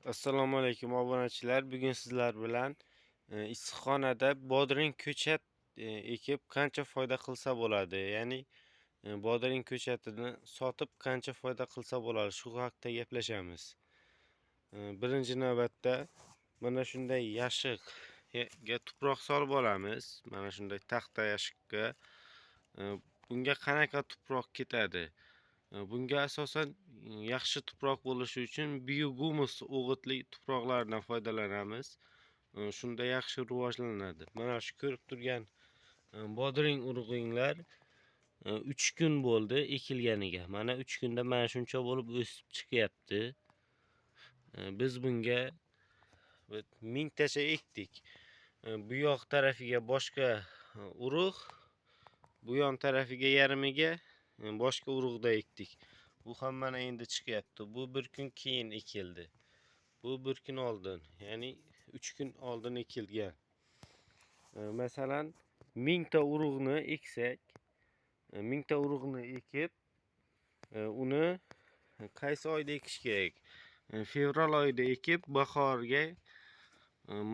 Assalomu alaykum obunachilar. Bugun sizlar bilan issiqxonada bodring ko'chat ekib qancha foyda qilsa bo'ladi? Ya'ni bodring ko'chatini sotib qancha foyda qilsa bo'ladi? Shu haqida gaplashamiz. Birinchi navbatda mana shunday yashiqga tuproq solib olamiz. Mana shunday taxta yashiqqa. Bunga qanaqa tuproq ketadi? Bunga asosan yaxshi tuproq bo'lishi uchun biogumus o'g'itli tuproqlardan foydalanamiz. Shunda yaxshi rivojlanadi. Mana shu ko'rib turgan bodring urug'inglar 3 kun bo'ldi ekilganiga. Mana 3 kunda mana shuncha bo'lib o'sib chiqyapti. Biz bunga 1000 tacha ekdik. Bu yoq tarafiga boshqa urug', bu yon tarafiga yarmiga boshqa urug'da ekdik. Bu ham mana endi chiqyapti. Bu bir kun keyin ekildi. Bu bir kun oldin, ya'ni 3 kun oldin ekilgan. Masalan, 1000 ta urug'ni eksak, 1000 ta urug'ni ekib, uni qaysi oyda ekish kerak? Fevral oyida ekib, bahorga,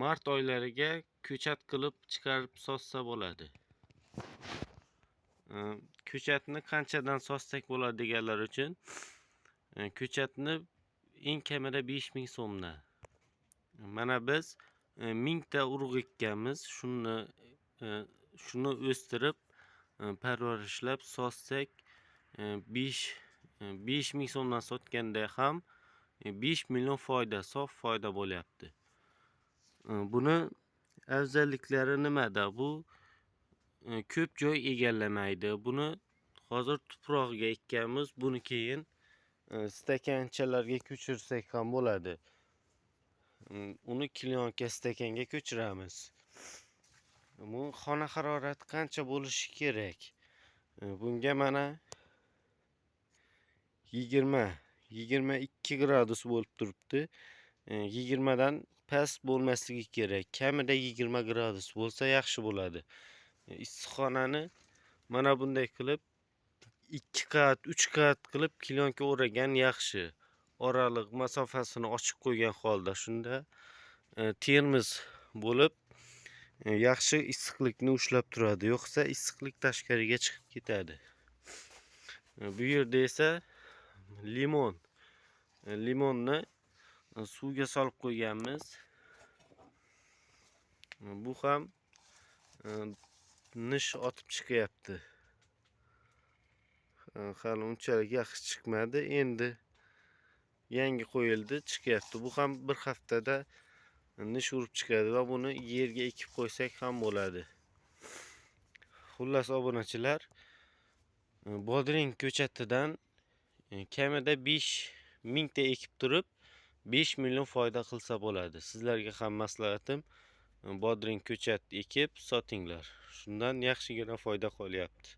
mart oylariga ko'chat qilib chiqarib sotsa bo'ladi. Ko'chatni qanchadan sotsak bo'ladi deganlar uchun ko'chatni eng kamida 5000 so'mdan. Mana biz 1000 ta urug' ekkanmiz. Shuni o'stirib, parvarishlab sotsak 5000 so'mdan sotganda ham 5 million foyda, sof foyda bo'lyapti. Buni afzalliklari nimada? Bu ko'p joy egallamaydi. Buni hozir tuprog'iga ekkanmiz. Buni keyin stakanchalarga ko'chirsak ham bo'ladi. Uni klyonka stakanga ko'chiramiz. Bu xona harorati qancha bo'lishi kerak? Bunga mana 22 gradus bo'lib turibdi. 20 dan past bo'lmasligi kerak. Kamida 20 gradus bo'lsa yaxshi bo'ladi. Issiqxonani mana bunday qilib 2 qavat, 3 qavat qilib klyonka o'ragan yaxshi. Oraliq masofasini ochib qo'ygan holda, shunda termiz bo'lib yaxshi issiqlikni ushlab turadi. Yo'qsa issiqlik tashqariga chiqib ketadi. Bu yerda esa limonni suvga solib qo'yganmiz. Bu ham nish otib chiqyapti. Hali unchalik yaxshi chiqmadi. Endi yangi qo'yildi, chiqyapti. Bu ham bir haftada nish urib chiqadi va buni yerga ekib qo'ysak ham bo'ladi. Xullas obunachilar, bodring ko'chatidan kamida 5000 ta ekib turib 5 million foyda qilsa bo'ladi. Sizlarga ham maslahatim, bodring ko'chat ekib sotinglar. Shundan yaxshigina foyda qolyapti.